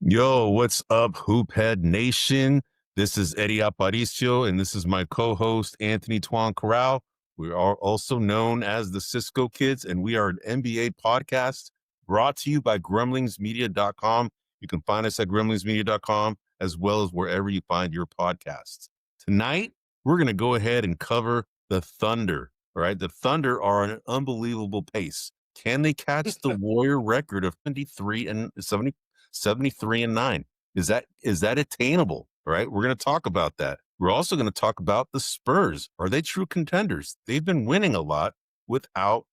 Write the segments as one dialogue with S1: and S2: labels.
S1: Yo, what's up, Hoophead Nation? This is Eddie Aparicio, and this is my co-host, Anthony Toine Corral. We are also known as the Cisco Kidz, and we are an NBA podcast brought to you by grumblingsmedia.com. You can find us at grumblingsmedia.com as well as wherever you find your podcasts. Tonight, we're going to go ahead and cover the Thunder. All right, the Thunder are on an unbelievable pace. Can they catch the Warrior record of 73-9? Is that attainable? All right. We're going to talk about that. We're also going to talk about the Spurs. Are they true contenders? They've been winning a lot without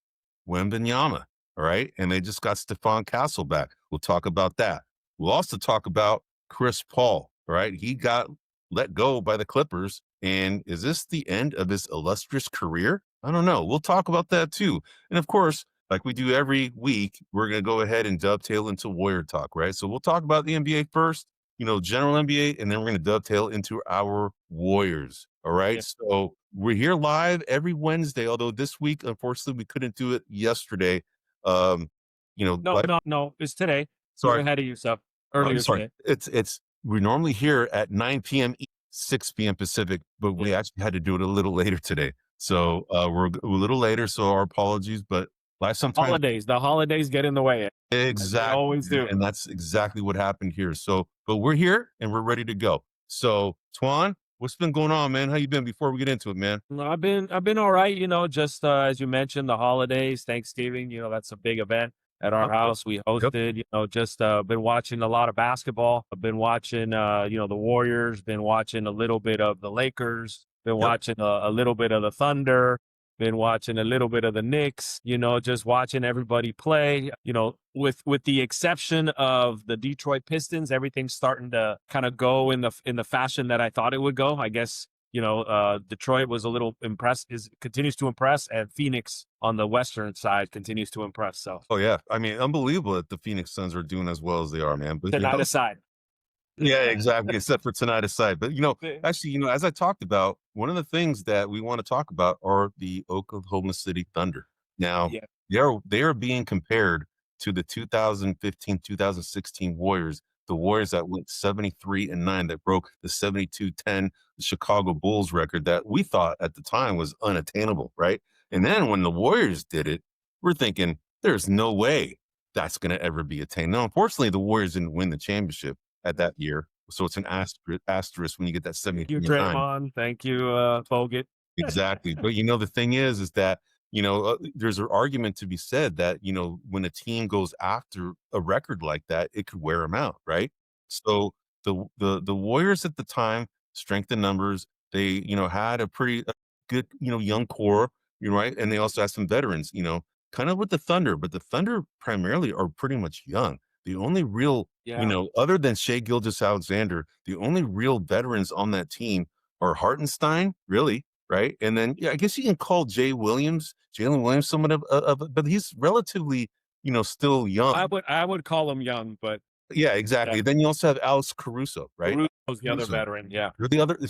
S1: Wembanyama. All right. And they just got Stephon Castle back. We'll talk about that. We'll also talk about Chris Paul. All right. He got let go by the Clippers. And is this the end of his illustrious career? I don't know. We'll talk about that too. And of course, like we do every week, we're going to go ahead and dovetail into Warrior talk, right? So we'll talk about the NBA first, general NBA, and then we're going to dovetail into our Warriors, all right? Yeah. So we're here live every Wednesday, although this week, unfortunately, we couldn't do it yesterday.
S2: No, it's today.
S1: Sorry.
S2: You're ahead of yourself. Earlier
S1: today. We're normally here at 9 p.m. 6 p.m. Pacific, but we actually had to do it a little later today. So we're a little later, so our apologies, but
S2: the holidays get in the way.
S1: Exactly.
S2: They always do.
S1: And that's exactly what happened here. So, but we're here and we're ready to go. So, Toine, what's been going on, man? How you been before we get into it, man?
S2: I've been all right, just as you mentioned, the holidays, Thanksgiving, that's a big event at our house. We hosted, been watching a lot of basketball. I've been watching, the Warriors, been watching a little bit of the Lakers, been watching a little bit of the Thunder. Been watching a little bit of the Knicks, just watching everybody play, with the exception of the Detroit Pistons, everything's starting to kind of go in the fashion that I thought it would go. I guess, Detroit was a little continues to impress, and Phoenix on the Western side continues to impress. So,
S1: oh yeah. I mean, unbelievable that the Phoenix Suns are doing as well as they are, man. But
S2: tonight aside.
S1: Yeah, exactly. Except for tonight aside. But, actually, as I talked about, one of the things that we want to talk about are the Oklahoma City Thunder. Now, they are being compared to the 2015-2016 Warriors, the Warriors that went 73-9, that broke the 72-10 Chicago Bulls record that we thought at the time was unattainable, right? And then when the Warriors did it, we're thinking, there's no way that's going to ever be attained. Now, unfortunately, the Warriors didn't win the championship at that year. So it's an asterisk when you get that 70.
S2: Thank you, Draymond. Thank you, Bogut.
S1: Exactly. But the thing is that, there's an argument to be said that, when a team goes after a record like that, it could wear them out. Right. So the Warriors at the time, strength in numbers, they, had a pretty good, young core, right. And they also had some veterans, kind of with the Thunder, but the Thunder primarily are pretty much young. The only real, other than Shai Gilgeous-Alexander, the only real veterans on that team are Hartenstein, really, right? And then, I guess you can call Jalen Williams somewhat of, but he's relatively, still young.
S2: I would call him young, but
S1: yeah, exactly. Then you also have Alex Caruso, right?
S2: Caruso's the other veteran, yeah.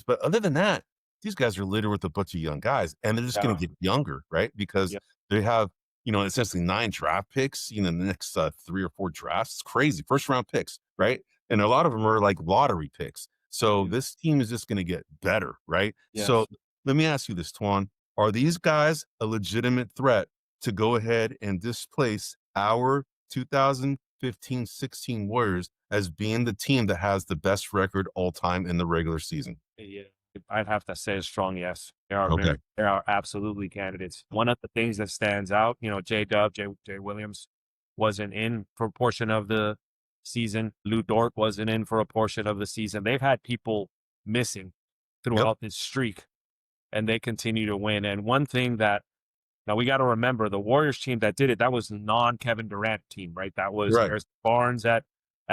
S1: But other than that, these guys are littered with a bunch of young guys, and they're just going to get younger, right? Because they have, essentially 9 draft picks, in the next 3 or 4 drafts. It's crazy. First round picks, right? And a lot of them are like lottery picks. So this team is just going to get better, right? Yes. So let me ask you this, Toine. Are these guys a legitimate threat to go ahead and displace our 2015-16 Warriors as being the team that has the best record all time in the regular season?
S2: Yeah. I'd have to say a strong yes. They are absolutely candidates. One of the things that stands out, Jay Williams wasn't in for a portion of the season. Lou Dort wasn't in for a portion of the season. They've had people missing throughout this streak, and they continue to win. And one thing that, now we got to remember, the Warriors team that did it, that was the non-Kevin Durant team, right? That was Harrison Barnes at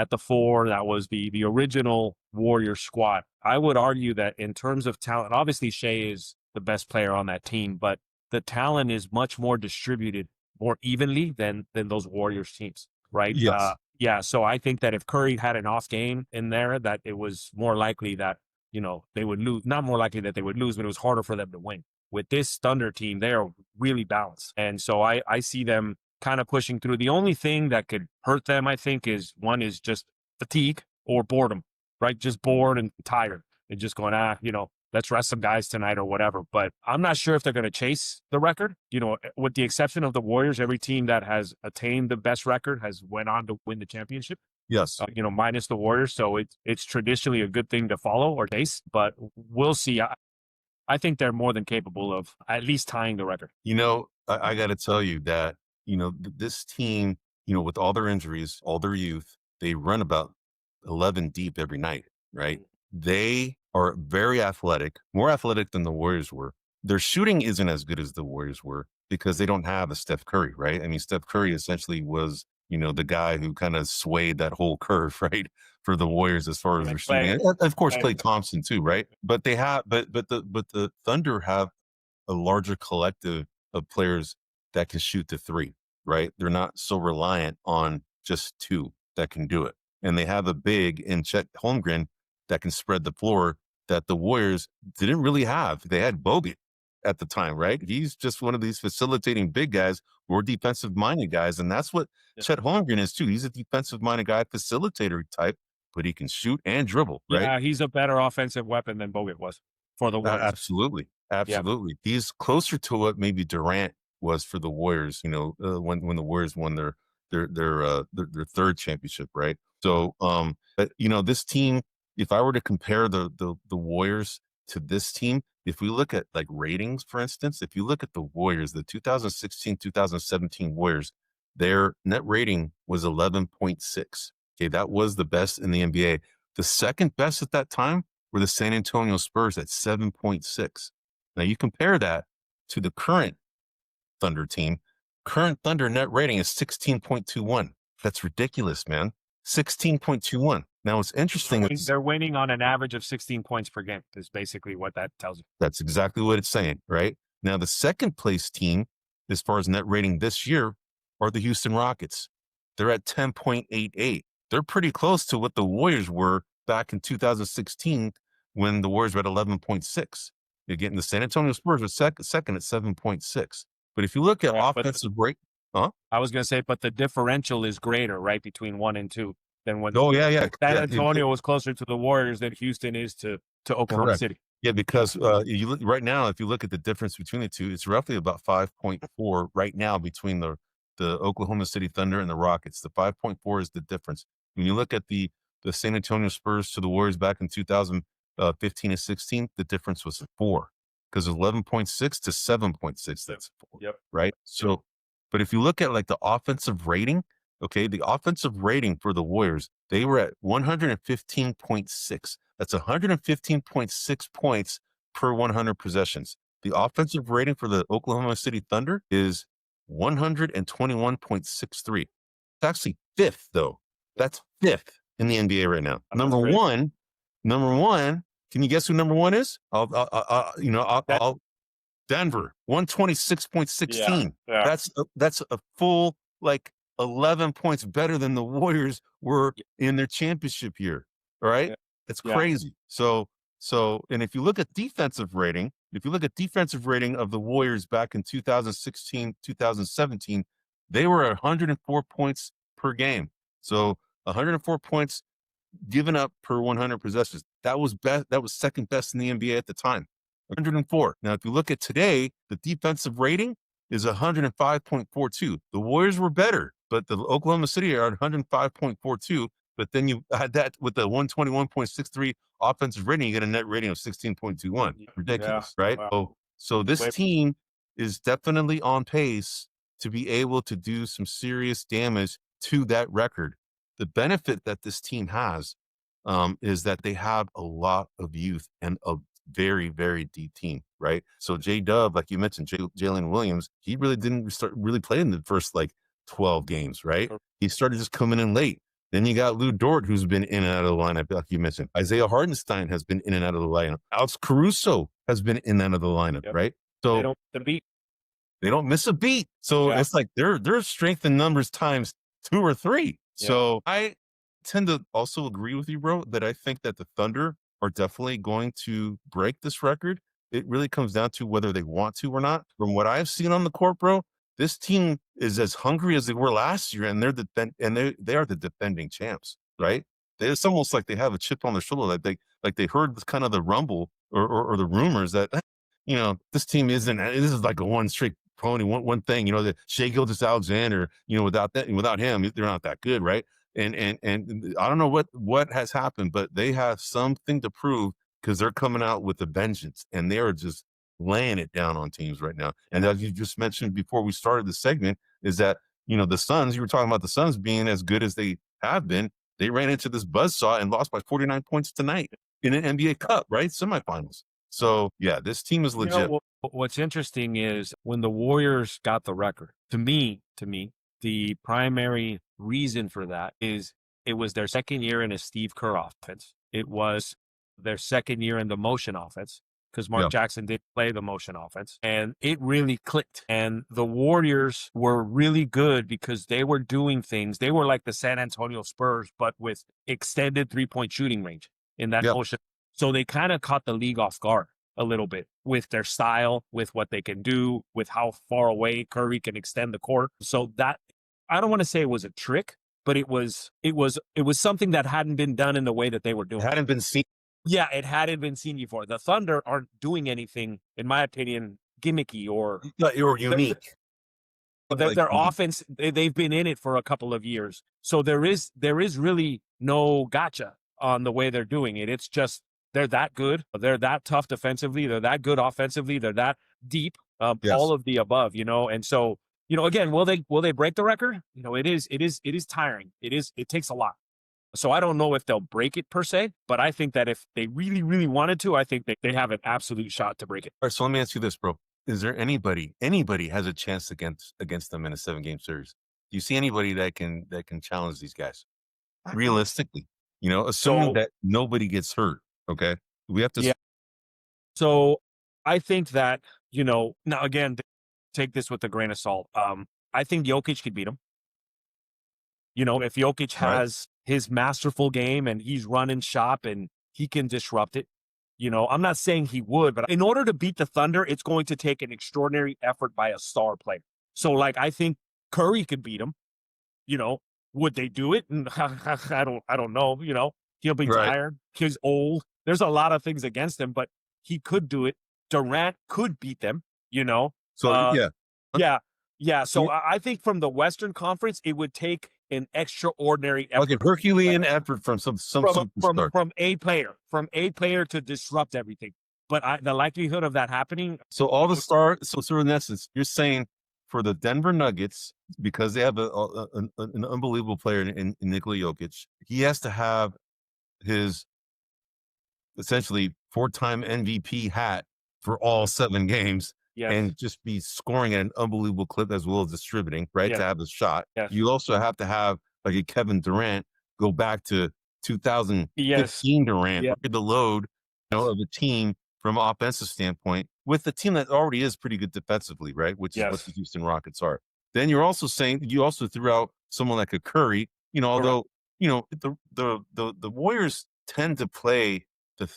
S2: the 4. That was the original Warrior squad. I would argue that in terms of talent, obviously Shai is the best player on that team, but the talent is much more distributed more evenly than those Warriors teams, right?
S1: Yes.
S2: So I think that if Curry had an off game in there, that it was more likely that, they would lose. Not more likely that they would lose, but it was harder for them to win. With this Thunder team, they are really balanced. And so I see them kind of pushing through. The only thing that could hurt them, I think, is just fatigue. or boredom, right? Just bored and tired and just going, let's rest some guys tonight or whatever. But I'm not sure if they're going to chase the record. With the exception of the Warriors, every team that has attained the best record has went on to win the championship.
S1: Yes.
S2: Minus the Warriors. So it's traditionally a good thing to follow or chase, but we'll see. I think they're more than capable of at least tying the record.
S1: I got to tell you that, this team, with all their injuries, all their youth, they run about 11 deep every night, right? They are very athletic, more athletic than the Warriors were. Their shooting isn't as good as the Warriors were because they don't have a Steph Curry, right? I mean, Steph Curry essentially was, the guy who kind of swayed that whole curve, right, for the Warriors as far as their shooting. And of course, Klay Thompson too, right? But they have, but the Thunder have a larger collective of players that can shoot the three, right? They're not so reliant on just two that can do it. And they have a big in Chet Holmgren that can spread the floor that the Warriors didn't really have. They had Bogut at the time, right? He's just one of these facilitating big guys, more defensive-minded guys. And that's what Chet Holmgren is too. He's a defensive-minded guy, facilitator type, but he can shoot and dribble, right?
S2: Yeah, he's a better offensive weapon than Bogut was for the Warriors.
S1: Absolutely. Absolutely. Yeah. He's closer to what maybe Durant was for the Warriors, when the Warriors won their third championship, right? So, but this team, if I were to compare the Warriors to this team, if we look at like ratings, for instance, if you look at the Warriors, the 2016-2017 Warriors, their net rating was 11.6. Okay, that was the best in the NBA. The second best at that time were the San Antonio Spurs at 7.6. Now you compare that to the current Thunder team. Current Thunder net rating is 16.21. That's ridiculous, man. 16.21. Now it's interesting.
S2: They're winning on an average of 16 points per game is basically what that tells you.
S1: That's exactly what it's saying, right? Now the second place team, as far as net rating this year, are the Houston Rockets. They're at 10.88. They're pretty close to what the Warriors were back in 2016 when the Warriors were at 11.6. You're getting the San Antonio Spurs were second at 7.6. But if you look at offensive rate,
S2: I was going to say, but the differential is greater, right, between 1 and 2 than when.
S1: San
S2: Antonio was closer to the Warriors than Houston is to Oklahoma City.
S1: Yeah, because right now, if you look at the difference between the two, it's roughly about 5.4 right now between the Oklahoma City Thunder and the Rockets. The 5.4 is the difference. When you look at the San Antonio Spurs to the Warriors back in 2015 and 16, the difference was 4, because 11.6 to 7.6. That's 4.
S2: Yep.
S1: Right. So, but if you look at like the offensive rating, okay, the offensive rating for the Warriors, they were at 115.6. That's 115.6 points per 100 possessions. The offensive rating for the Oklahoma City Thunder is 121.63. It's actually 5th, though. That's 5th in the NBA right now. Number one. Can you guess who number 1 is? Denver, 126.16.
S2: Yeah.
S1: That's a full 11 points better than the Warriors were in their championship year. All right. Yeah. It's crazy. So, and if you look at defensive rating, of the Warriors back in 2016, 2017, they were at 104 points per game. So 104 points given up per 100 possessions. That was best. That was second best in the NBA at the time. 104. Now, if you look at today, the defensive rating is 105.42. The Warriors were better, but the Oklahoma City are at 105.42. But then you had that with the 121.63 offensive rating, you get a net rating of 16.21. Ridiculous, right? Wow. So this team is definitely on pace to be able to do some serious damage to that record. The benefit that this team has is that they have a lot of youth and a very, very deep team, right? So J-Dub, like you mentioned, Jalen Williams, he really didn't start really playing the first 12 games, right? Sure. He started just coming in late. Then you got Lou Dort, who's been in and out of the lineup, like you mentioned. Isaiah Hartenstein has been in and out of the lineup. Alex Caruso has been in and out of the lineup, right? So
S2: they don't miss a beat.
S1: They don't miss a beat. So it's like their strength in numbers times 2 or 3. Yeah. So I tend to also agree with you, bro, that I think that the Thunder are definitely going to break this record. It really comes down to whether they want to or not. From what I've seen on the court, bro, this team is as hungry as they were last year, and they are the defending champs, right? it's almost like they have a chip on their shoulder, like they heard kind of the rumble or the rumors that this team isn't. This is like a one straight pony, one thing. The Shai Gilgeous-Alexander, without him, they're not that good, right? And I don't know what has happened, but they have something to prove because they're coming out with a vengeance, and they are just laying it down on teams right now. And as you just mentioned before we started the segment, is that the Suns. You were talking about the Suns being as good as they have been. They ran into this buzzsaw and lost by 49 points tonight in an NBA Cup, right? Semifinals. So yeah, this team is legit.
S2: What's interesting is when the Warriors got the record, to me, the primary reason for that is it was their second year in a Steve Kerr offense. It was their second year in the motion offense because Mark Jackson did play the motion offense, and it really clicked. And the Warriors were really good because they were doing things. They were like the San Antonio Spurs, but with extended 3-point shooting range in that motion. So they kind of caught the league off guard a little bit with their style, with what they can do, with how far away Curry can extend the court. So that, I don't want to say it was a trick, but it was something that hadn't been done in the way that they were doing.
S1: It hadn't been seen.
S2: Yeah, it hadn't been seen before. The Thunder aren't doing anything, in my opinion, gimmicky or
S1: unique.
S2: Their offense, they've been in it for a couple of years. So there is really no gotcha on the way they're doing it. It's just they're that good. They're that tough defensively. They're that good offensively. They're that deep. All of the above, And so, again, will they break the record? It is tiring. It takes a lot. So I don't know if they'll break it per se, but I think that if they really, really wanted to, I think that they have an absolute shot to break it.
S1: All right, so let me ask you this, bro. Is there anybody has a chance against them in a 7-game series? Do you see anybody that can challenge these guys realistically? Assuming that nobody gets hurt. Okay, we have to.
S2: Yeah. So I think that now again, take this with a grain of salt. I think Jokic could beat him. If Jokic has his masterful game and he's running shop and he can disrupt it, I'm not saying he would, but in order to beat the Thunder, it's going to take an extraordinary effort by a star player. So I think Curry could beat him. Would they do it? I don't know. He'll be tired. He's old. There's a lot of things against him, but he could do it. Durant could beat them,
S1: So
S2: yeah. So I think from the Western Conference, it would take an extraordinary effort.
S1: Like a Herculean effort from
S2: from a player to disrupt everything. But the likelihood of that happening.
S1: So all the stars. So in essence, you're saying for the Denver Nuggets, because they have an unbelievable player in Nikola Jokic, he has to have his essentially 4-time MVP hat for all 7 games.
S2: Yes.
S1: And just be scoring at an unbelievable clip as well as distributing, right?
S2: Yes.
S1: To have the shot.
S2: Yes.
S1: You also have to have like a Kevin Durant go back to 2015 Durant, the load of the team from an offensive standpoint with the team that already is pretty good defensively, right? Which is what the Houston Rockets are. Then you're also saying you also threw out someone like a Curry, although the Warriors tend to play the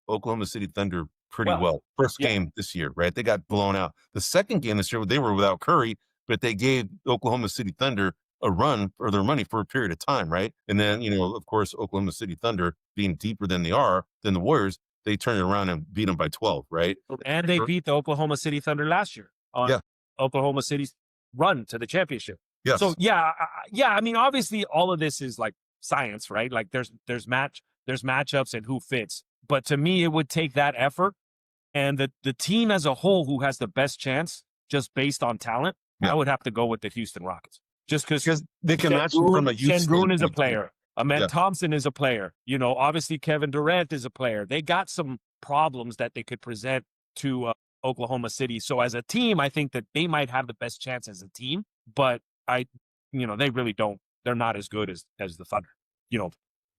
S1: Oklahoma City Thunder pretty well. First game this year, right? They got blown out. The second game this year, they were without Curry, but they gave Oklahoma City Thunder a run for their money for a period of time, right? And then, of course, Oklahoma City Thunder being deeper than they are than the Warriors, they turned it around and beat them by 12, right?
S2: And they beat the Oklahoma City Thunder last year on Oklahoma City's run to the championship.
S1: Yes.
S2: So I mean, obviously, all of this is like science, right? Like there's matchups and who fits. But to me, it would take that effort. And the team as a whole who has the best chance, just based on talent, I would have to go with the Houston Rockets. Just because
S1: they can match them from a youth
S2: Sengun is a player. Ahmed Thompson is a player. Obviously Kevin Durant is a player. They got some problems that they could present to Oklahoma City. So as a team, I think that they might have the best chance as a team. But they really don't. They're not as good as the Thunder.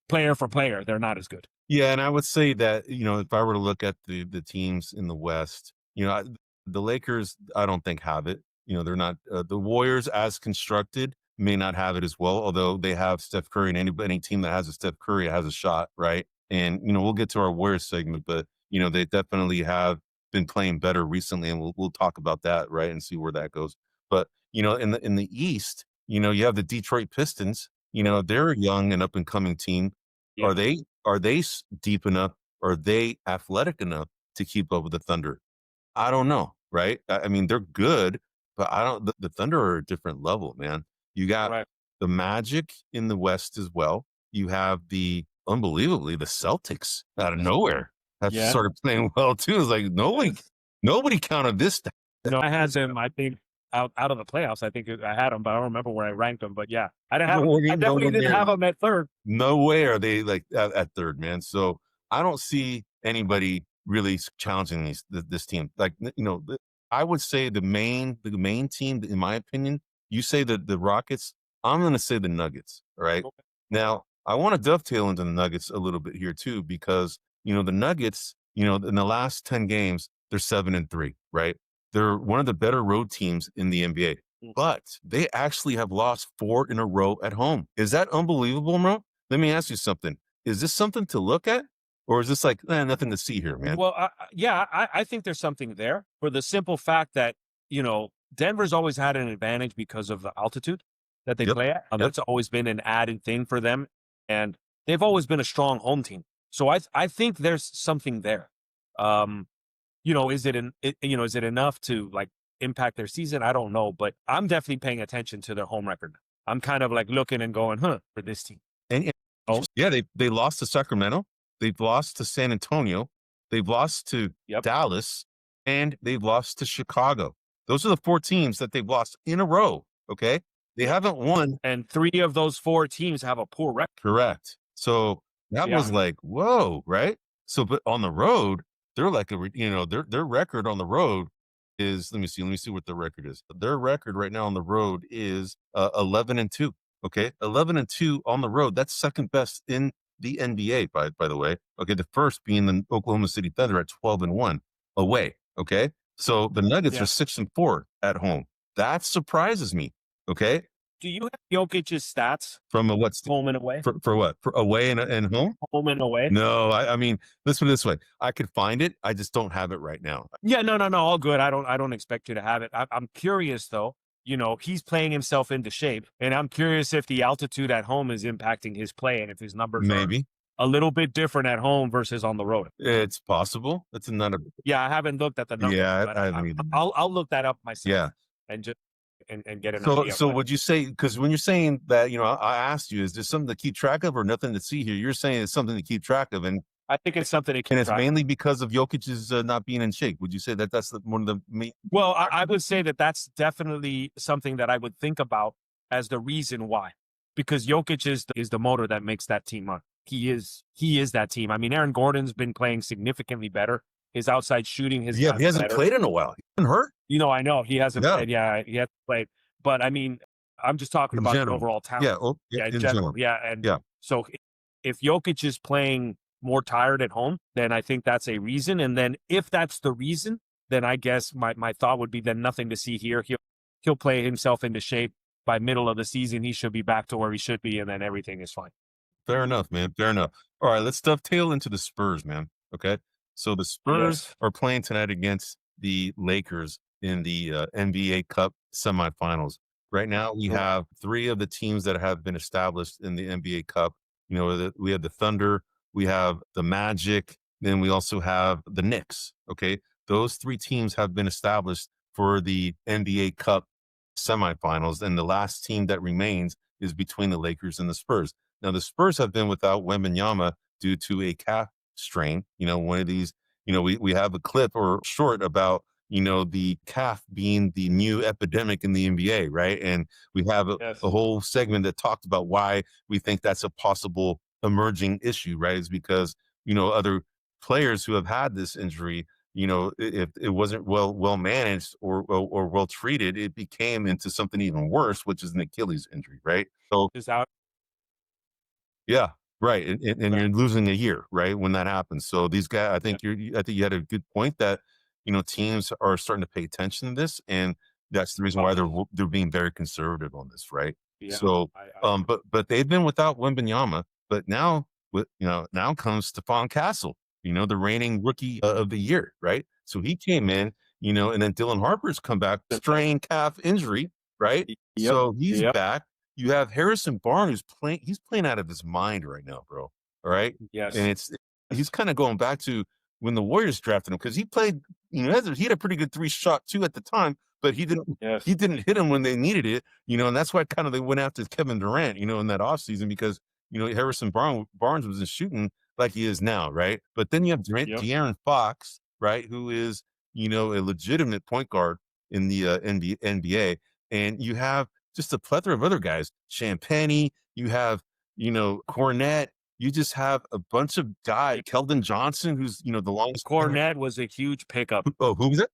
S2: Player for player, they're not as good.
S1: Yeah, and I would say that, if I were to look at the teams in the West, the Lakers, I don't think have it. They're not the Warriors as constructed may not have it as well, although they have Steph Curry, and any team that has a Steph Curry has a shot, right? And, we'll get to our Warriors segment, but, they definitely have been playing better recently, and we'll talk about that, right, and see where that goes. But, in the East, you have the Detroit Pistons, they're a young and up and coming team.
S2: Yeah.
S1: Are they deep enough? Are they athletic enough to keep up with the Thunder? I don't know, right? I mean, they're good, but I don't. The Thunder are a different level, man. You got
S2: Right.
S1: the Magic in the West as well. You have the unbelievably the Celtics out of nowhere have
S2: Yeah.
S1: started playing well too. It's like nobody counted this.
S2: No, I had them. I think out of the playoffs. I think I had them, but I don't remember where I ranked them. But yeah, I didn't have. I definitely didn't have them at third.
S1: No way are they like at third, man. So I don't see anybody really challenging this team. Like I would say the main team, in my opinion. You say the Rockets. I'm going to say the Nuggets. All right.
S2: Okay.
S1: Now I want to dovetail into the Nuggets a little bit here too, because the Nuggets. In the last 10 games, they're 7-3. Right. They're one of the better road teams in the NBA. But they actually have lost 4 in a row at home. Is that unbelievable, bro? Let me ask you something. Is this something to look at? Or is this like nothing to see here, man?
S2: Well, I think there's something there for the simple fact that, Denver's always had an advantage because of the altitude that they play at. That's always been an added thing for them. And they've always been a strong home team. So I think there's something there. Is it enough to like impact their season? I don't know, but I'm definitely paying attention to their home record. I'm kind of like looking and going, for this team.
S1: And they lost to Sacramento. They've lost to San Antonio. They've lost to Dallas, and they've lost to Chicago. Those are the 4 teams that they've lost in a row. Okay. They haven't won.
S2: And 3 of those 4 teams have a poor record.
S1: Correct. So that was like, whoa, right? So, but on the road, they're like their record on the road is, let me see what the record is. Their record right now on the road is 11-2. Okay, 11-2 on the road. That's second best in the NBA, by the way. Okay, the first being the Oklahoma City Thunder at 12-1 away. Okay, so the Nuggets are 6-4 at home. That surprises me. Okay.
S2: Do you have Jokic's stats
S1: from what's
S2: home and away?
S1: For what? For away and home?
S2: Home and away?
S1: No, I mean, let's put it this way. I could find it. I just don't have it right now.
S2: Yeah, no, all good. I don't expect you to have it. I'm curious though. He's playing himself into shape, and I'm curious if the altitude at home is impacting his play, and if his numbers
S1: maybe
S2: a little bit different at home versus on the road.
S1: It's possible. That's another.
S2: Yeah, I haven't looked at the numbers.
S1: Yeah, I haven't either.
S2: I'll look that up myself.
S1: Yeah,
S2: and just. And get an
S1: idea. So would you say, because when you're saying that, I asked you, is there something to keep track of or nothing to see here? You're saying it's something to keep track of, and
S2: I think it's something to keep
S1: and it's
S2: track
S1: mainly because of Jokic's not being in shape. Would you say that that's one of the main?
S2: Well, I would say that that's definitely something that I would think about as the reason why, because Jokic is the motor that makes that team run. He is that team. I mean, Aaron Gordon's been playing significantly better. His outside shooting
S1: he hasn't played in a while. He's been hurt.
S2: I know he hasn't played. Yeah, he hasn't played. But I mean, I'm just talking about the overall talent.
S1: In general.
S2: Yeah. So if Jokic is playing more tired at home, then I think that's a reason. And then if that's the reason, then I guess my thought would be then nothing to see here. He'll play himself into shape by middle of the season. He should be back to where he should be, and then everything is fine.
S1: Fair enough, man. Fair enough. All right, let's dovetail into the Spurs, man. Okay. So the Spurs are playing tonight against the Lakers in the NBA Cup semifinals. Right now, we have 3 of the teams that have been established in the NBA Cup. We have the Thunder, we have the Magic, then we also have the Knicks. Okay, those 3 teams have been established for the NBA Cup semifinals, and the last team that remains is between the Lakers and the Spurs. Now, the Spurs have been without Wembanyama due to a calf strain. One of these. We have a clip or short about the calf being the new epidemic in the NBA, right? And we have a whole segment that talked about why we think that's a possible emerging issue, right? Is because, other players who have had this injury, if it wasn't well managed or well treated, it became into something even worse, which is an Achilles injury, right? So
S2: is out.
S1: Yeah. Right. And you're losing a year, right? When that happens. So these guys, I think you had a good point that, teams are starting to pay attention to this, and that's the reason why they're being very conservative on this, right? Yeah, so, but they've been without Wembanyama, but now now comes Stephon Castle, the reigning rookie of the year, right? So he came in, and then Dylan Harper's come back, strained calf injury, right? So he's back. You have Harrison Barnes who's playing. He's playing out of his mind right now, bro. All right.
S2: Yes.
S1: And he's kind of going back to when the Warriors drafted him, because he played, he had a pretty good 3-shot too at the time, but he didn't hit him when they needed it, and that's why kind of they went after Kevin Durant, in that offseason, because, Harrison Barnes wasn't shooting like he is now, right? But then you have De'Aaron Fox, right, who is, a legitimate point guard in the NBA, and you have just a plethora of other guys, Champagny, you have, Cornette, you just have a bunch of guys, Keldon Johnson, who's, the longest.
S2: Cornette was a huge pickup.
S1: Oh, who was it?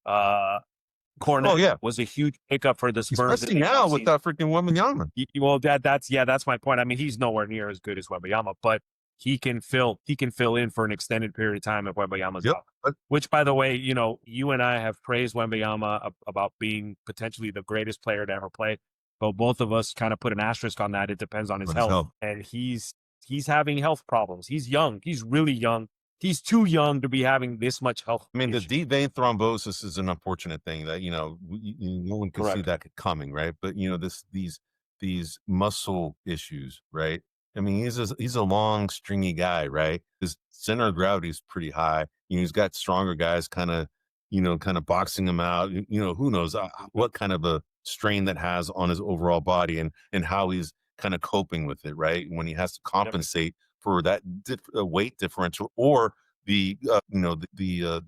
S2: Cornette was a huge pickup for the Spurs.
S1: Especially now with that freaking Wembanyama.
S2: Well, that's my point. I mean, he's nowhere near as good as Wembanyama, but he can fill in for an extended period of time if Wembanyama's out. Which, by the way, you and I have praised Wembanyama about being potentially the greatest player to ever play. But both of us kind of put an asterisk on that. It depends on his health. And he's having health problems. He's young. He's really young. He's too young to be having this much health.
S1: I mean, the deep vein thrombosis is an unfortunate thing that, no one could see that coming, right? But, these muscle issues, right? I mean, he's a long, stringy guy, right? His center of gravity is pretty high. He's got stronger guys kind of boxing him out. Who knows what kind of a strain that has on his overall body and how he's kind of coping with it, right? When he has to compensate for that weight differential or the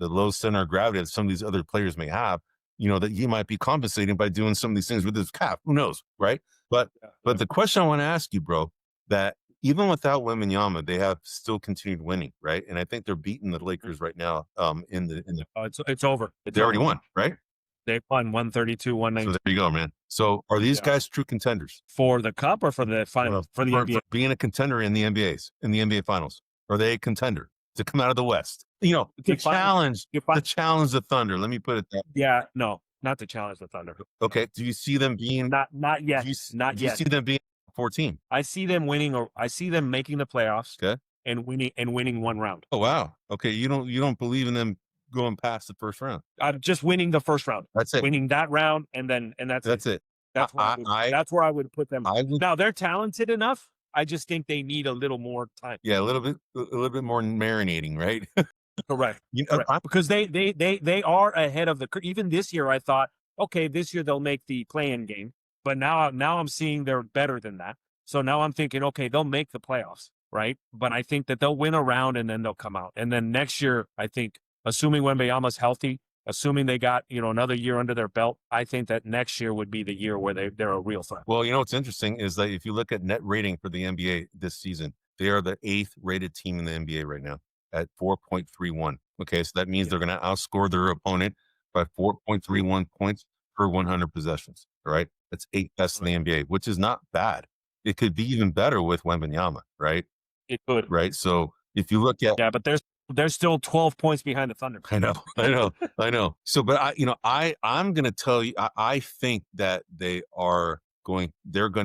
S1: low center of gravity that some of these other players may have, that he might be compensating by doing some of these things with his calf. Who knows, right? But the question I want to ask you, bro, that even without Wembanyama, they have still continued winning, right? And I think they're beating the Lakers right now.
S2: It's over.
S1: They already won, right?
S2: They won 132-119.
S1: So there you go, man. So are these guys true contenders
S2: for the cup or for the finals? For the NBA,
S1: for being a contender in the NBA finals. Are they a contender to come out of the West? To challenge the Thunder. Let me put it that way.
S2: Yeah, no, not to challenge the Thunder.
S1: Okay. Do you see them being
S2: not yet?
S1: Do you see them being 14?
S2: I see them winning, or I see them making the playoffs.
S1: Okay.
S2: And winning one round.
S1: Oh wow. Okay. You don't believe in them going past the first round.
S2: I'm just winning the first round.
S1: That's it.
S2: Winning that round, and that's it. That's where I would put them. Now they're talented enough. I just think they need a little more time.
S1: Yeah, a little bit more marinating, right?
S2: Correct. Because they are ahead of the curve. Even this year, I thought, okay, this year they'll make the play-in game, but now I'm seeing they're better than that. So now I'm thinking, okay, they'll make the playoffs, right? But I think that they'll win a round and then they'll come out. And then next year, I think, assuming Wembanyama's healthy, assuming they got, another year under their belt, I think that next year would be the year where they're a real threat.
S1: Well, what's interesting is that if you look at net rating for the NBA this season, they are the 8th rated team in the NBA right now at 4.31. Okay, so that means they're going to outscore their opponent by 4.31 points per 100 possessions. All right, that's 8th best in the NBA, which is not bad. It could be even better with Wembanyama, right?
S2: It could.
S1: Right, so if you look at...
S2: Yeah, but they're still 12 points behind the Thunder.
S1: I know. So, but I'm going to tell you, I think that they're going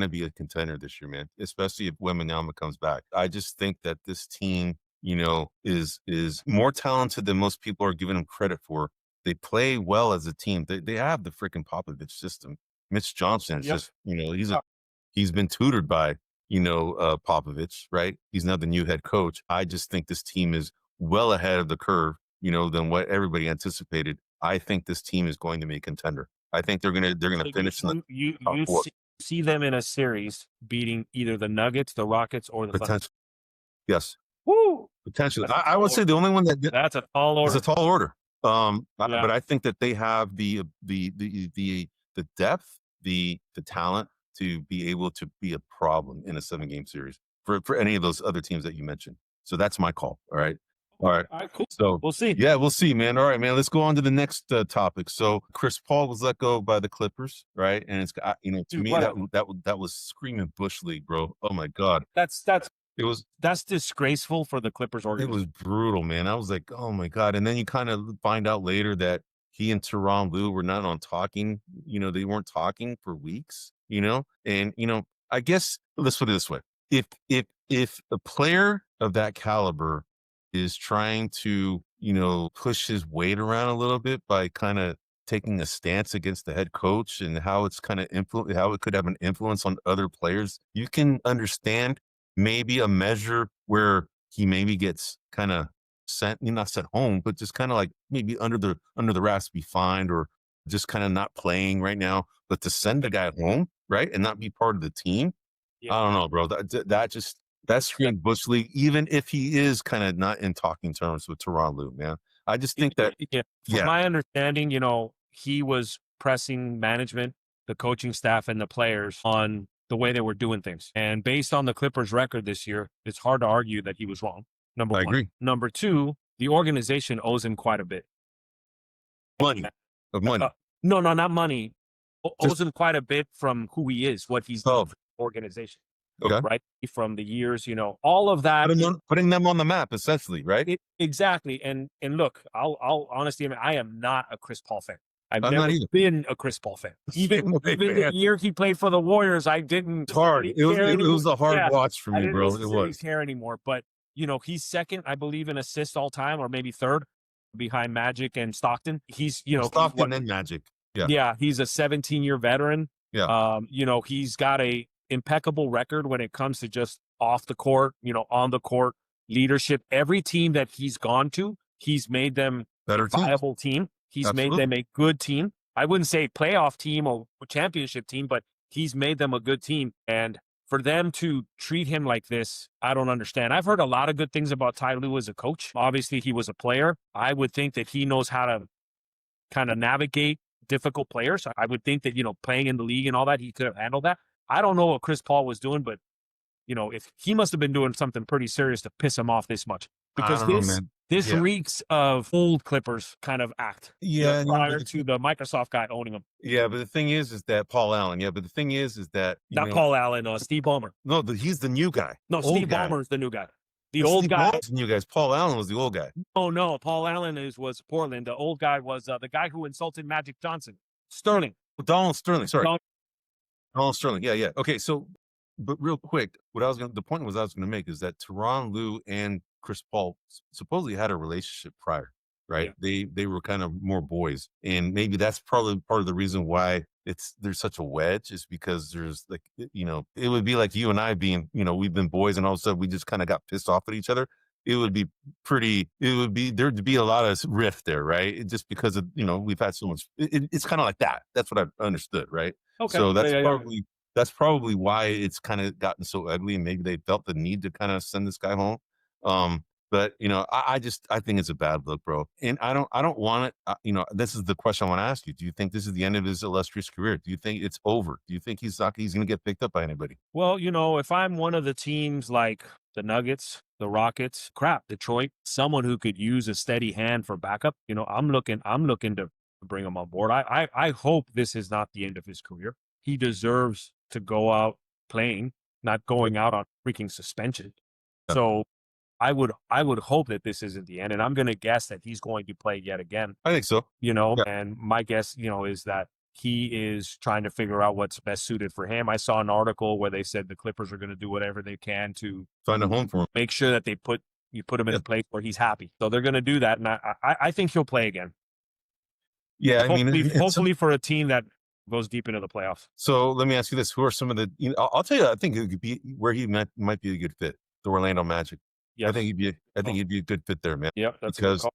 S1: to be a contender this year, man, especially if Wembanyama comes back. I just think that this team, is more talented than most people are giving them credit for. They play well as a team. They have the freaking Popovich system. Mitch Johnson is just, he's been tutored by, Popovich, right? He's now the new head coach. I just think this team is well ahead of the curve, than what everybody anticipated. I think this team is going to be a contender. I think they're gonna finish.
S2: You see them in a series beating either the Nuggets, the Rockets, or the Thunder.
S1: Yes.
S2: Woo!
S1: Potentially. I would say the only one
S2: that's a tall order.
S1: It's a tall order. But I think that they have the depth, the talent to be able to be a problem in a 7-game series for any of those other teams that you mentioned. So that's my call. All right,
S2: cool.
S1: So
S2: we'll see.
S1: Yeah, we'll see, man. All right, man. Let's go on to the next topic. So Chris Paul was let go by the Clippers, right? And it's to me that was screaming Bush League, bro. Oh my God.
S2: That's disgraceful for the Clippers organization.
S1: It was brutal, man. I was like, oh my God. And then you kind of find out later that he and Tyronn Lue were not on talking. They weren't talking for weeks, and, I guess let's put it this way. If a player of that caliber is trying to, push his weight around a little bit by kind of taking a stance against the head coach and how it's kind of how it could have an influence on other players, you can understand maybe a measure where he maybe gets kind of sent, not sent home, but just kind of like maybe under the wraps, be fined or just kind of not playing right now. But to send the guy home, right, and not be part of the team, I don't know, bro. That screamed Bush League, even if he is kind of not in talking terms with Tyronn Lue, man. I just think that,
S2: From my understanding, he was pressing management, the coaching staff, and the players on the way they were doing things. And based on the Clippers' record this year, it's hard to argue that he was wrong. Number one.
S1: agree.
S2: Number two, the organization owes him quite a bit.
S1: Money.
S2: No, not money. Owes him quite a bit from who he is, what he's done for the organization.
S1: Okay.
S2: Right? From the years, all of that.
S1: Putting them on the map, essentially, right?
S2: Exactly. And look, I'll honestly admit, I am not a Chris Paul fan. I've
S1: I'm
S2: never been a Chris Paul fan. Even the year he played for the Warriors, I didn't.
S1: It's hard. It was a hard watch for me, bro. It was.
S2: Care anymore. But he's second, I believe, in assists all time, or maybe third behind Magic and Stockton. He's
S1: Stockton and Magic. Yeah.
S2: Yeah. He's a 17-year veteran.
S1: Yeah.
S2: He's got a impeccable record when it comes to just off the court, on the court leadership. Every team that he's gone to, he's made them
S1: better
S2: a viable team. He's made them a good team. I wouldn't say playoff team or championship team, but he's made them a good team. And for them to treat him like this, I don't understand. I've heard a lot of good things about Ty Lue as a coach. Obviously, he was a player. I would think that he knows how to kind of navigate difficult players. I would think that, playing in the league and all that, he could have handled that. I don't know what Chris Paul was doing, but, if he must have been doing something pretty serious to piss him off this much. Because this reeks of old Clippers kind of act.
S1: Yeah.
S2: Prior to the Microsoft guy owning them.
S1: Yeah, but the thing is that Paul Allen. Yeah, but the thing is that
S2: not Paul Allen, Steve Ballmer.
S1: No, he's the new guy.
S2: No, Steve Ballmer is the new guy. The old guy.
S1: The new guys. Paul Allen was the old guy.
S2: Oh no, Paul Allen was Portland. The old guy was the guy who insulted Magic Johnson. Sterling.
S1: Donald Sterling. Sorry. Donald Sterling. Yeah. Okay, so but real quick, the point I was going to make is that Tyronn Lue and Chris Paul supposedly had a relationship prior, right? Yeah. They were kind of more boys, and maybe that's probably part of the reason why there's such a wedge, is because there's like, it would be like you and I being, we've been boys, and all of a sudden we just kind of got pissed off at each other. There'd be a lot of rift there, right? Just because of, we've had so much, it's kind of like that. That's what I've understood, right? Okay. So that's probably why it's kind of gotten so ugly, and maybe they felt the need to kind of send this guy home. But I think it's a bad look, bro. And I don't want it. This is the question I want to ask you. Do you think this is the end of his illustrious career? Do you think it's over? Do you think he's going to get picked up by anybody?
S2: Well, if I'm one of the teams like the Nuggets, the Rockets, Detroit, someone who could use a steady hand for backup, I'm looking to bring him on board. I hope this is not the end of his career. He deserves to go out playing, not going out on freaking suspension. Yeah. So I would hope that this isn't the end, and I'm going to guess that he's going to play yet again.
S1: I think so.
S2: And my guess, is that he is trying to figure out what's best suited for him. I saw an article where they said the Clippers are going to do whatever they can to
S1: find a home for him,
S2: make sure that you put him in a place where he's happy. So they're going to do that, and I think he'll play again.
S1: Yeah,
S2: hopefully for a team that goes deep into the playoffs.
S1: So let me ask you this: who are some of the? I'll tell you. I think it could be where he might be a good fit. The Orlando Magic. Yes. I think he'd be a good fit there, man.
S2: Yeah, that's
S1: because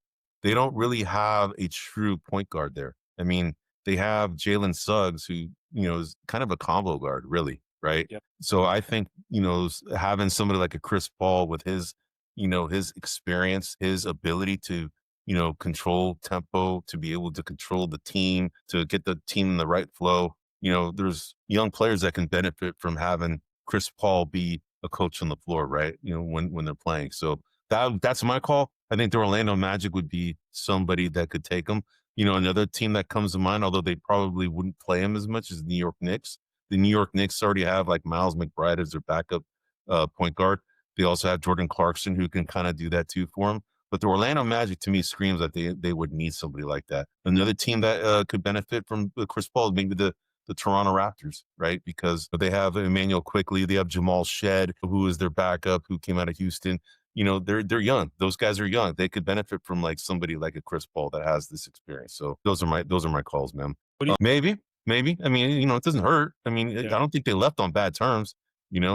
S1: they don't really have a true point guard there. I mean, they have Jalen Suggs, who is kind of a combo guard, really, right?
S2: Yep.
S1: So I think having somebody like a Chris Paul with his his experience, his ability to control tempo, to be able to control the team, to get the team in the right flow. There's young players that can benefit from having Chris Paul be a coach on the floor, right? When they're playing. So that's my call. I think the Orlando Magic would be somebody that could take them. Another team that comes to mind, although they probably wouldn't play him as much, is the New York Knicks. The New York Knicks already have like Miles McBride as their backup point guard. They also have Jordan Clarkson, who can kind of do that too for them. But the Orlando Magic, to me, screams that they would need somebody like that. Another team that could benefit from Chris Paul is maybe the Toronto Raptors, right? Because they have Emmanuel Quickley, they have Jamal Shed, who is their backup, who came out of Houston. They're young. Those guys are young. They could benefit from like somebody like a Chris Paul that has this experience. So those are my calls, man. Maybe. I mean, it doesn't hurt. I mean, I don't think they left on bad terms.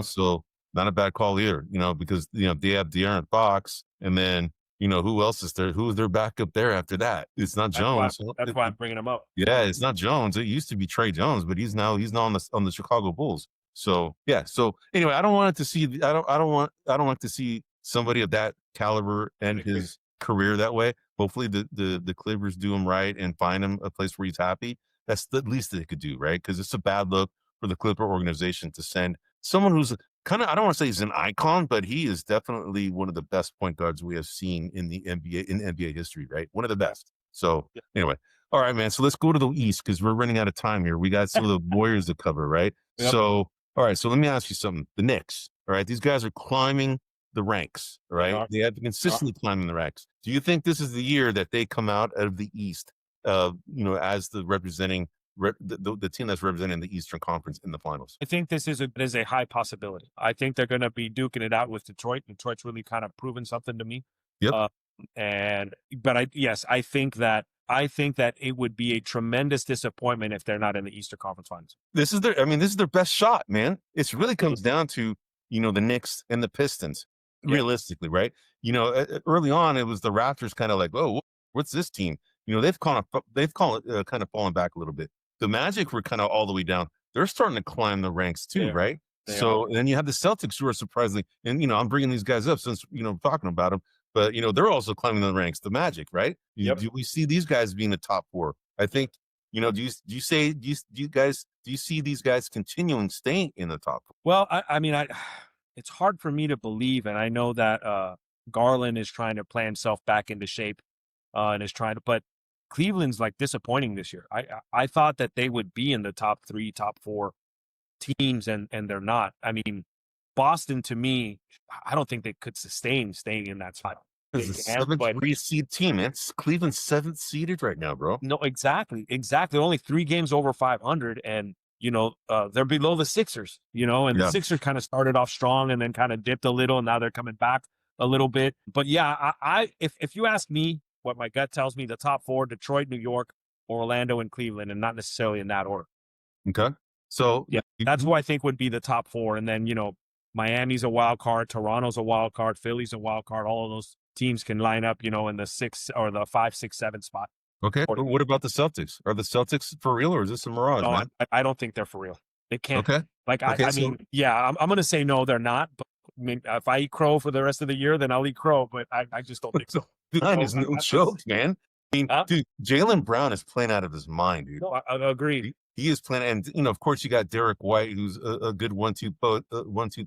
S1: So Not a bad call either, because, they have De'Aaron Fox, and then, who else is there? Who's their backup there after that? It's not Jones.
S2: That's why I'm bringing him up.
S1: Yeah, it's not Jones. It used to be Trey Jones, but he's now on the Chicago Bulls. So yeah. So anyway, I don't want to see. I don't want to see somebody of that caliber end his career that way. Hopefully the Clippers do him right and find him a place where he's happy. That's the least they could do, right? Because it's a bad look for the Clipper organization to send someone who's kind of, I don't want to say he's an icon, but he is definitely one of the best point guards we have seen in the NBA history, right? One of the best. So anyway, all right, man. So let's go to the East because we're running out of time here. We got some of the Warriors to cover, right? Yep. So, all right. So let me ask you something. The Knicks, all right? These guys are climbing the ranks, right? They have been consistently climbing the ranks. Do you think this is the year that they come out of the East, as the representing the team that's representing the Eastern Conference in the finals?
S2: I think this is a high possibility. I think they're going to be duking it out with Detroit. Detroit's really kind of proven something to me.
S1: Yep.
S2: But I think that it would be a tremendous disappointment if they're not in the Eastern Conference Finals.
S1: This is their best shot, man. It really comes down to, the Knicks and the Pistons, realistically, right? Early on, it was the Raptors kind of like, oh, what's this team? They've kind of fallen back a little bit. The Magic were kind of all the way down. They're starting to climb the ranks too, right? So then you have the Celtics who are surprisingly, and, I'm bringing these guys up since, I'm talking about them, but, they're also climbing the ranks, the Magic, right? Do we see these guys being the top four? I think, do you see these guys continuing staying in the top four?
S2: Well, it's hard for me to believe. And I know that Garland is trying to play himself back into shape and is trying to, but Cleveland's like disappointing this year. I thought that they would be in the top 3, top 4 teams, and they're not. I mean, Boston, to me, I don't think they could sustain staying in that spot.
S1: It's a 7th seed team. It's Cleveland's 7th seeded right now, bro.
S2: No, exactly. Only 3 games over 500, and they're below the Sixers. And the Sixers kind of started off strong and then kind of dipped a little, and now they're coming back a little bit. But yeah, if you ask me, what my gut tells me, the top 4: Detroit, New York, Orlando, and Cleveland, and not necessarily in that order.
S1: Okay, so
S2: yeah, that's who I think would be the top 4, and then Miami's a wild card, Toronto's a wild card, Philly's a wild card. All of those teams can line up, in the 6 or the 5, 6, 7 spot.
S1: Okay, but what about the Celtics? Are the Celtics for real, or is this a mirage?
S2: No,
S1: man?
S2: I don't think they're for real. They can't.
S1: Okay,
S2: I'm going to say no, they're not. But if I eat crow for the rest of the year, then I'll eat crow. But I just don't think so.
S1: Line is no joke, man. Dude, Jaylen Brown is playing out of his mind, dude.
S2: No, I agree.
S1: He is playing, and of course you got Derek White, who's a good 1-2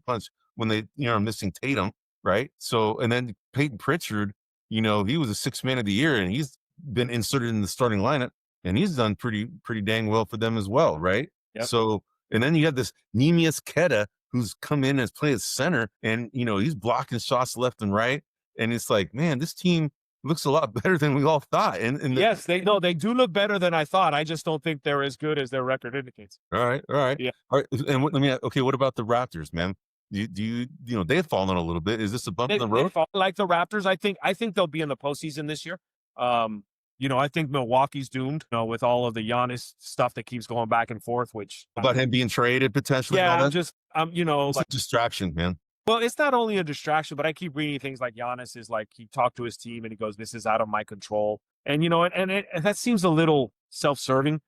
S1: punch when they are missing Tatum, right? So, and then Peyton Pritchard, he was a 6th man of the year, and he's been inserted in the starting lineup, and he's done pretty dang well for them as well, right?
S2: Yep.
S1: So, and then you have this Neemias Queta who's come in as play as center, and he's blocking shots left and right, and it's like, man, this team looks a lot better than we all thought. And
S2: yes, they do look better than I thought. I just don't think they're as good as their record indicates.
S1: All right.
S2: Yeah.
S1: All right. And what about the Raptors, man? Do you they've fallen a little bit. Is this a bump in the road?
S2: Like the Raptors, I think they'll be in the postseason this year. I think Milwaukee's doomed, with all of the Giannis stuff that keeps going back and forth, which
S1: about him being traded potentially.
S2: Yeah,
S1: it's
S2: like
S1: a distraction, man.
S2: Well, it's not only a distraction, but I keep reading things like Giannis is like, he talked to his team and he goes, "This is out of my control." And, that seems a little self-serving.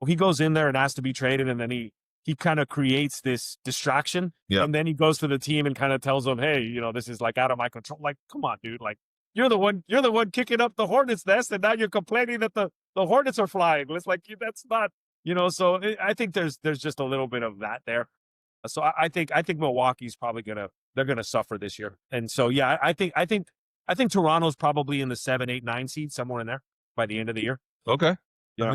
S2: Well, he goes in there and asks to be traded, and then he kind of creates this distraction.
S1: Yep.
S2: And then he goes to the team and kind of tells them, "Hey, this is like out of my control." Like, come on, dude. Like, you're the one kicking up the hornet's nest, and now you're complaining that the hornets are flying. It's like, that's not, so I think there's just a little bit of that there. So I think Milwaukee's probably they're gonna suffer this year. And so yeah, I think Toronto's probably in the 7, 8, 9 seed, somewhere in there by the end of the year.
S1: Okay.
S2: Yeah.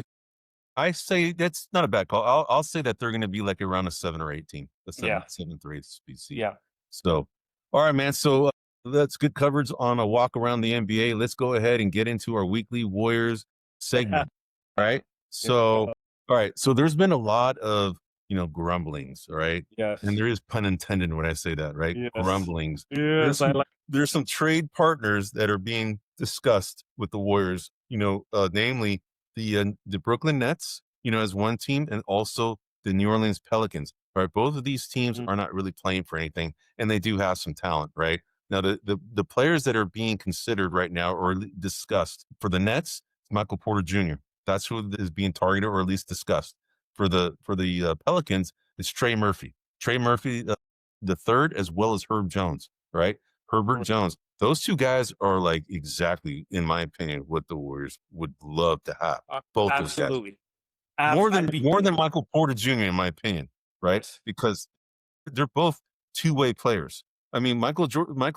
S1: I say that's not a bad call. I'll say that they're gonna be like around a 7 or 8 team. A 7-3 BC.
S2: Yeah.
S1: So all right, man. So that's good coverage on a walk around the NBA. Let's go ahead and get into our weekly Warriors segment. All right. So all right. So there's been a lot of grumblings, right?
S2: Yes.
S1: And there is pun intended when I say that, right?
S2: Yes.
S1: Grumblings.
S2: Yes,
S1: there's some trade partners that are being discussed with the Warriors, namely the Brooklyn Nets, as one team, and also the New Orleans Pelicans. Right, both of these teams are not really playing for anything, and they do have some talent. Right now, the players that are being considered right now or discussed for the Nets, Michael Porter Jr. That's who is being targeted or at least discussed. For the Pelicans, it's Trey Murphy. Trey Murphy, the third, as well as Herb Jones. Right, Herbert Jones. Those two guys are like exactly, in my opinion, what the Warriors would love to have. Both
S2: Absolutely.
S1: those guys. More than Michael Porter Jr., in my opinion, right? Yes. Because they're both two-way players. I mean, Michael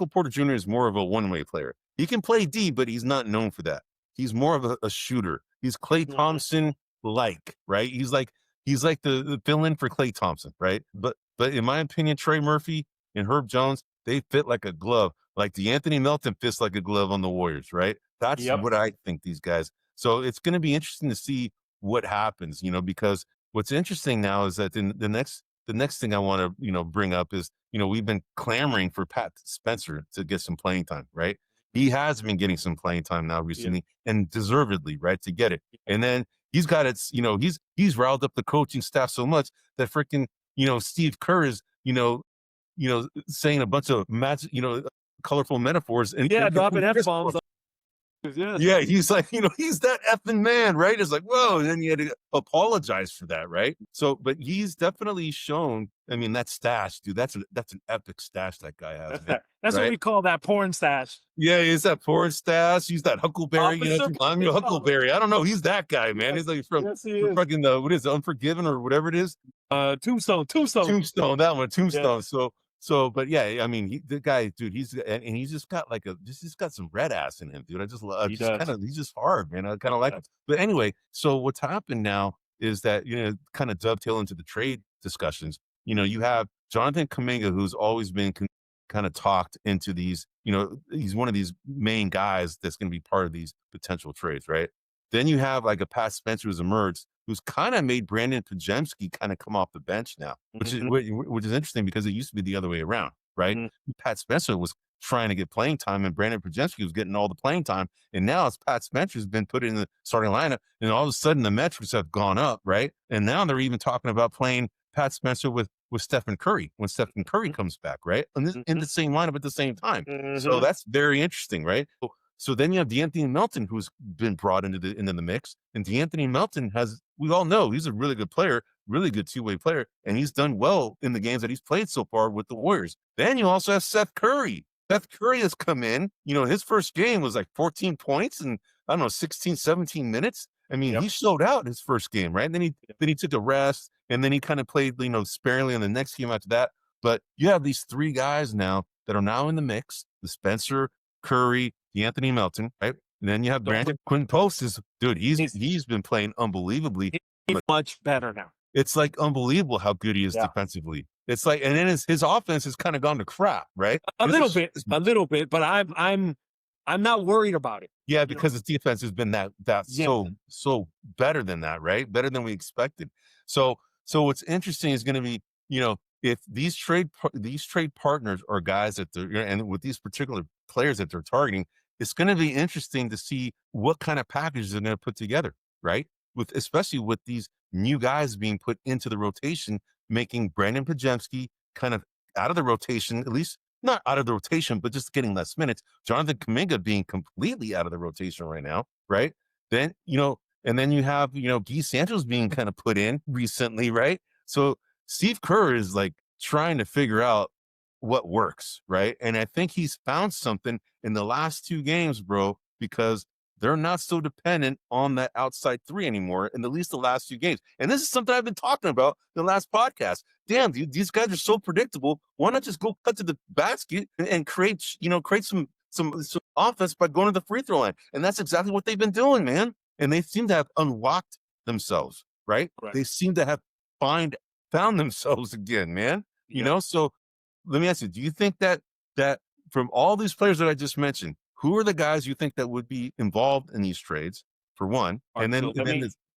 S1: Porter Jr. is more of a one-way player. He can play D, but he's not known for that. He's more of a shooter. He's Klay Thompson-like, right? He's like the fill-in for Klay Thompson, right? But in my opinion, Trey Murphy and Herb Jones, they fit like a glove. Like the Anthony Melton fits like a glove on the Warriors, right? That's what I think these guys. So it's going to be interesting to see what happens, because what's interesting now is that the next thing I want to, bring up is, we've been clamoring for Pat Spencer to get some playing time, right? He has been getting some playing time now recently and deservedly, right, to get it. And then he's got it, he's riled up the coaching staff so much that freaking, Steve Kerr is, saying a bunch of colorful metaphors and
S2: dropping F-bombs.
S1: Yeah, he's like, he's that effing man, right? It's like, whoa, and then you had to apologize for that, right? So, but he's definitely shown. I mean, that stash, dude, that's an epic stash that guy has.
S2: That's what we call that porn stash.
S1: Yeah, he's that porn stash. He's that Huckleberry. I'm your Huckleberry. I don't know. He's that guy, man. He's like from fucking what is it, Unforgiven or whatever it is.
S2: Tombstone.
S1: That one, Tombstone.
S2: Yeah.
S1: So, but yeah, I mean, the guy, dude, he's just got just got some red ass in him, dude. I just love, he's just hard, man. I kind of like him. But anyway, so what's happened now is that, kind of dovetail into the trade discussions. You have Jonathan Kuminga, who's always been kind of talked into these, he's one of these main guys that's going to be part of these potential trades, right? Then you have like a Pat Spencer who's emerged, who's kind of made Brandon Podziemski kind of come off the bench now, which is interesting because it used to be the other way around, right? Pat Spencer was trying to get playing time and Brandon Podziemski was getting all the playing time. And now it's Pat Spencer's been put in the starting lineup and all of a sudden the metrics have gone up, right? And now they're even talking about playing Pat Spencer with Stephen Curry when Stephen Curry comes back, right? And in the same lineup at the same time. So that's very interesting, right? So then you have DeAnthony Melton, who's been brought into the mix. And DeAnthony Melton we all know he's a really good player, really good two-way player, and he's done well in the games that he's played so far with the Warriors. Then you also have Seth Curry. Seth Curry has come in, his first game was like 14 points and I don't know, 16, 17 minutes. I mean, he showed out his first game, right? And then he took a rest and then he kind of played, sparingly in the next game after that. But you have these three guys now that are now in the mix, the Spencer, Curry, DeAnthony Melton, right? And then you have Brandon Quinn Post he's been playing unbelievably.
S2: He's much better now.
S1: It's like unbelievable how good he is defensively. It's like, and then his offense has kind of gone to crap, right?
S2: A little bit, but I'm not worried about it.
S1: Yeah, because his defense has been so better than that, right? Better than we expected. So what's interesting is going to be, if these trade partners are guys that and with these particular players that they're targeting, it's going to be interesting to see what kind of packages they're going to put together, right? Especially with these new guys being put into the rotation, making Brandon Podziemski kind of out of the rotation, at least not out of the rotation, but just getting less minutes. Jonathan Kuminga being completely out of the rotation right now, right? Then, and then you have, Guy Santos being kind of put in recently, right? So Steve Kerr is like trying to figure out what works, right? And I think he's found something in the last two games, bro, because they're not so dependent on that outside three anymore in at least the last few games. And this is something I've been talking about in the last podcast. Damn, dude, these guys are so predictable. Why not just go cut to the basket and create some offense by going to the free throw line? And that's exactly what they've been doing, man. And they seem to have unlocked themselves, right? They seem to have found themselves again, man. So let me ask you, do you think that from all these players that I just mentioned, who are the guys you think that would be involved in these trades, for one? And then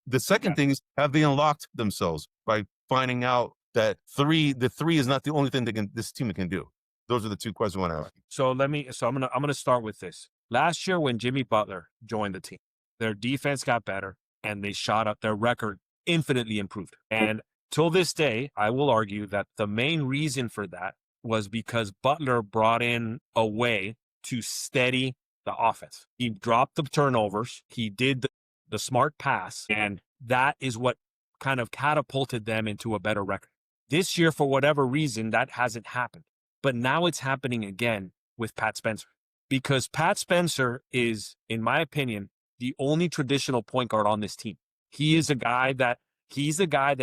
S1: the second thing is, have they unlocked themselves by finding out that the three is not the only thing this team can do? Those are the two questions I want to ask.
S2: So I'm gonna start with this. Last year when Jimmy Butler joined the team, their defense got better and they shot up, their record infinitely improved. And till this day, I will argue that the main reason for that was because Butler brought in a way to steady the offense. He dropped the turnovers. He did the smart pass, and that is what kind of catapulted them into a better record. This year, for whatever reason, that hasn't happened. But now it's happening again with Pat Spencer, because Pat Spencer is, in my opinion, the only traditional point guard on this team. He's a guy that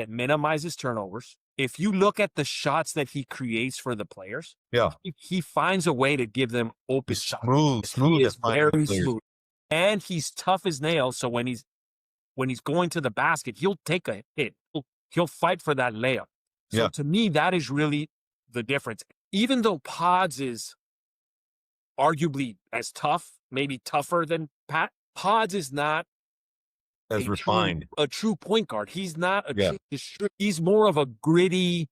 S2: minimizes turnovers. If you look at the shots that he creates for the players, he finds a way to give them open shots.
S1: Smooth.
S2: He is very smooth, and he's tough as nails. So when he's going to the basket, he'll take a hit. He'll fight for that layup. So to me, that is really the difference. Even though Pods is arguably as tough, maybe tougher than Pat, Pods is not
S1: as refined.
S2: A true point guard. He's not he's more of a gritty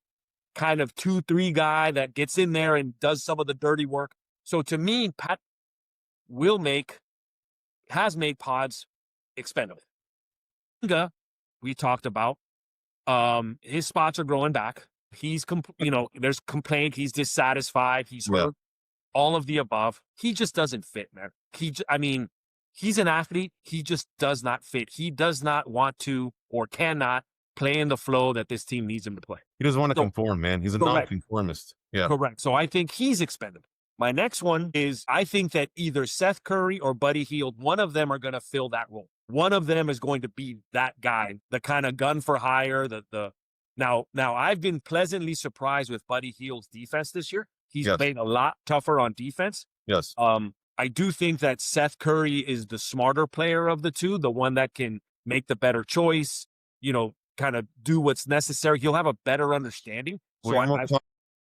S2: kind of 2-3 guy that gets in there and does some of the dirty work. So to me, Pat has made Pods expendable. We talked about, his spots are growing back. He's, there's complaint. He's dissatisfied. He's hurt. All of the above. He just doesn't fit, man. He's an athlete. He just does not fit. He does not want to or cannot play in the flow that this team needs him to play.
S1: He doesn't want to conform, man. He's a nonconformist. Yeah.
S2: Correct. So I think he's expendable. My next one is, I think that either Seth Curry or Buddy Hield, one of them are going to fill that role. One of them is going to be that guy, the kind of gun for hire. Now I've been pleasantly surprised with Buddy Hield's defense this year. He's played a lot tougher on defense.
S1: Yes.
S2: I do think that Seth Curry is the smarter player of the two, the one that can make the better choice, kind of do what's necessary. He'll have a better understanding.
S1: So I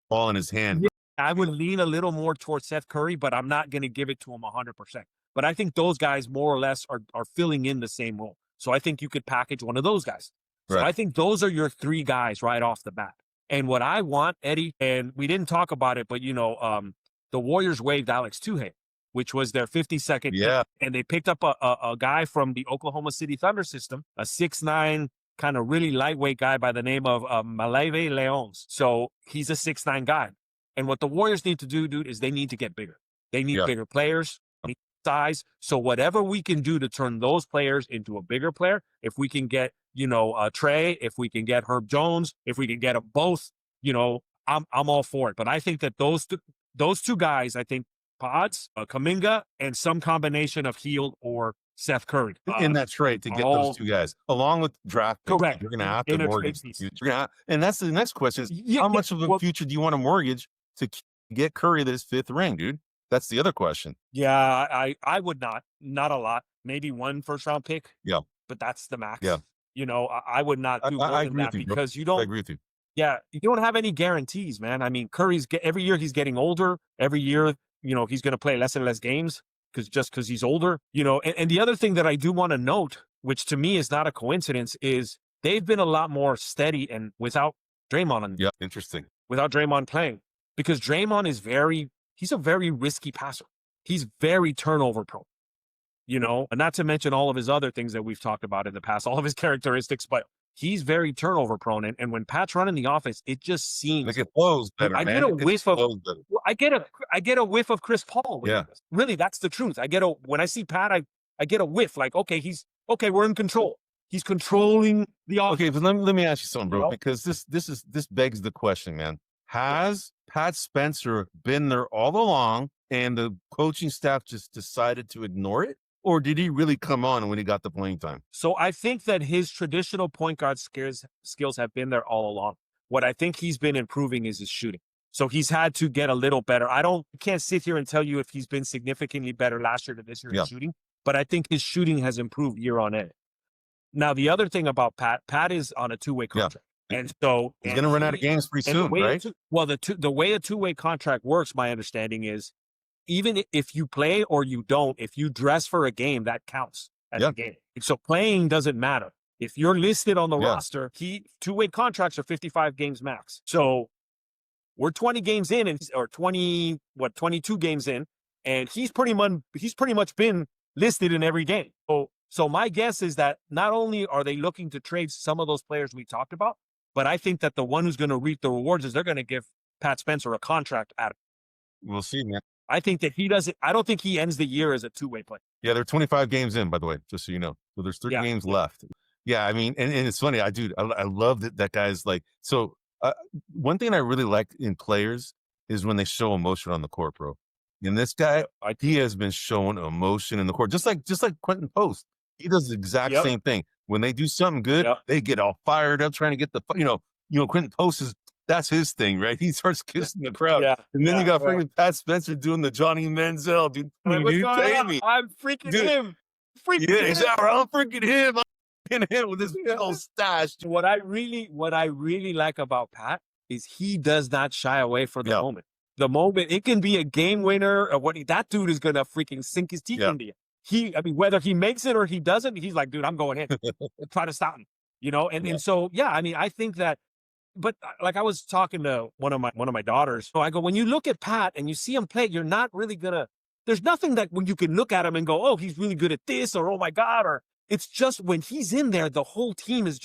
S1: ball in his hand.
S2: Yeah, I would lean a little more towards Seth Curry, but I'm not going to give it to him 100%. But I think those guys more or less are filling in the same role. So I think you could package one of those guys. So I think those are your three guys right off the bat. And what I want, Eddie, and we didn't talk about it, but the Warriors waived Alex Tuhey, which was their 52nd.
S1: Yeah.
S2: And they picked up a guy from the Oklahoma City Thunder system, a 6'9", kind of really lightweight guy by the name of Maleve Leons. So he's a 6'9" guy. And what the Warriors need to do, dude, is they need to get bigger. They need bigger players, size. So whatever we can do to turn those players into a bigger player, if we can get, Trey, if we can get Herb Jones, if we can get them both, I'm all for it. But I think that those two guys, I think Pods, Kuminga, and some combination of Hield or Seth Curry.
S1: In that trade to get those two guys, along with draft picks.
S2: Correct.
S1: You're going to have to mortgage. And that's the next question is, how much of a future do you want to mortgage to get Curry this fifth ring, dude? That's the other question.
S2: Yeah, I would not a lot. Maybe one first-round pick.
S1: Yeah.
S2: But that's the max.
S1: Yeah.
S2: I would not do more than that because you don't.
S1: I agree with you.
S2: Yeah, you don't have any guarantees, man. I mean, Curry's every year he's getting older. Every year, he's going to play less and less games because he's older. And the other thing that I do want to note, which to me is not a coincidence, is they've been a lot more steady and without Draymond.
S1: Yeah, interesting.
S2: Without Draymond playing, because Draymond is he's a very risky passer. He's very turnover prone. And not to mention all of his other things that we've talked about in the past, all of his characteristics, but he's very turnover prone. And when Pat's running the offense, it just seems
S1: like it flows better.
S2: I get a whiff of I get a whiff of Chris Paul. Really, that's the truth. When I see Pat, I get a whiff. Like, okay, we're in control. He's controlling the offense.
S1: Okay, but let me ask you something, bro, because this begs the question, man. Has Pat Spencer been there all along and the coaching staff just decided to ignore it? Or did he really come on when he got the playing time?
S2: So I think that his traditional point guard skills have been there all along. What I think he's been improving is his shooting. So he's had to get a little better. I can't sit here and tell you if he's been significantly better last year to this year in shooting, but I think his shooting has improved year on end. Now, the other thing about Pat is on a two-way contract. And so
S1: he's going to run out of games pretty soon, right?
S2: The way a two-way contract works, my understanding is, even if you play or you don't, if you dress for a game, that counts as a game. So playing doesn't matter. If you're listed on the roster, two-way contracts are 55 games max. So we're 20 games in, or 22 games in, and he's pretty much been listed in every game. So my guess is that not only are they looking to trade some of those players we talked about, But I think that the one who's going to reap the rewards is they're going to give Pat Spencer a contract at it.
S1: We'll see, man.
S2: I think that he doesn't. I don't think he ends the year as a two-way player.
S1: Yeah, they're 25 games in, by the way, just so you know. So there's 30 games left. Yeah, I mean, and it's funny. I love that guy's like. So one thing I really like in players is when they show emotion on the court, bro. And this guy, he has been showing emotion in the court, just like Quentin Post. He does the exact same thing. When they do something good, they get all fired up trying to get the Quentin Post that's his thing, right? He starts kissing the crowd. And then you got freaking Pat Spencer doing the Johnny Manziel, dude.
S2: What's going on? I'm freaking him.
S1: Exactly. I'm freaking him. I'm him with his stash.
S2: What I really like about Pat is he does not shy away from the moment. The moment, it can be a game winner or that dude is gonna freaking sink his teeth into you. Whether he makes it or he doesn't, he's like, dude, I'm going in. Try to stop him. And so I think that. But like I was talking to one of my daughters, so I go, when you look at Pat and you see him play, you're not really there's nothing that when you can look at him and go, oh, he's really good at this, or oh my God, or it's just when he's in there, the whole team is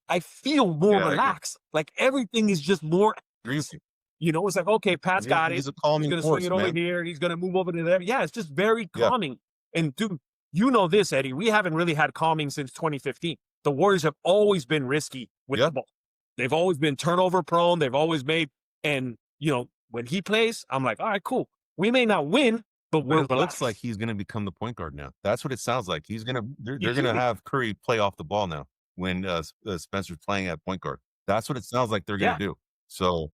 S2: I feel more relaxed. Like everything is just more,
S1: greasy.
S2: It's like, okay, Pat's got it.
S1: He's a calming
S2: He's going to
S1: force,
S2: swing it over here. He's going to move over to there. Yeah, it's just very calming. And dude, this, Eddie, we haven't really had calming since 2015. The Warriors have always been risky with the ball. They've always been turnover prone. They've always made, and when he plays, I'm like, all right, cool. We may not win, but
S1: it looks like he's going to become the point guard now. That's what it sounds like. They're going to have Curry play off the ball now when Spencer's playing at point guard. That's what it sounds like they're going to do. So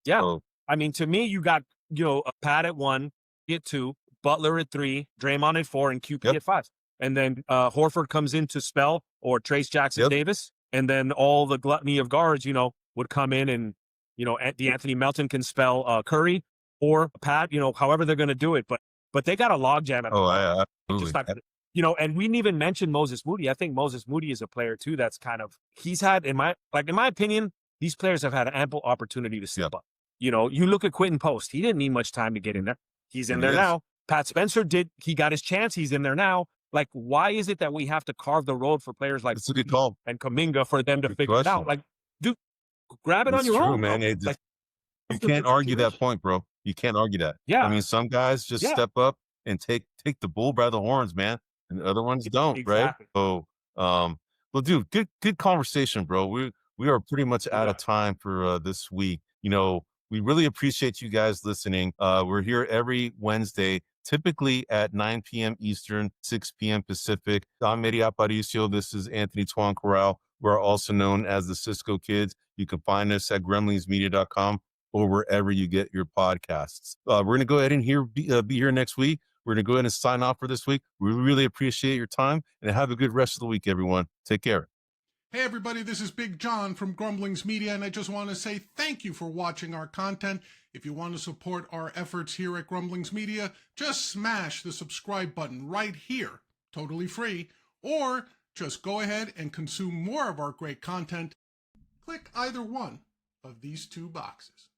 S2: I mean, to me, you got a Pat at 1, at 2, Butler at 3, Draymond at 4, and QP at 5, and then Horford comes in to spell, or Trace Jackson Davis, and then all the gluttony of guards, would come in, and the Anthony Melton can spell Curry or Pat, however they're going to do it, but they got a logjam at
S1: absolutely.
S2: And we didn't even mention Moses Moody. I think Moses Moody is a player too that's kind of, he's had, in my opinion, these players have had ample opportunity to step up. You look at Quentin Post, he didn't need much time to get in there. He's in there now. Pat Spencer he got his chance, he's in there now. Like, why is it that we have to carve the road for players like
S1: it's a good call
S2: and Kuminga for them to figure it out? Like, dude, grab it on your own,
S1: man. You can't argue that point, bro. You can't argue that.
S2: Yeah.
S1: I mean, some guys just step up and take the bull by the horns, man, and the other ones don't, right? So, well, dude, good conversation, bro. We are pretty much out of time for this week. We really appreciate you guys listening. We're here every Wednesday, typically at 9 p.m. Eastern, 6 p.m. Pacific. I'm Eddie Aparicio. This is Anthony Toine Corral. We're also known as the Cisco Kidz. You can find us at grumblingsmedia.com or wherever you get your podcasts. We're going to go ahead and be here next week. We're going to go ahead and sign off for this week. We really appreciate your time, and have a good rest of the week, everyone. Take care.
S3: Hey everybody, this is Big John from Grumblings Media, and I just want to say thank you for watching our content. If you want to support our efforts here at Grumblings Media, just smash the subscribe button right here, totally free, or just go ahead and consume more of our great content. Click either one of these 2 boxes.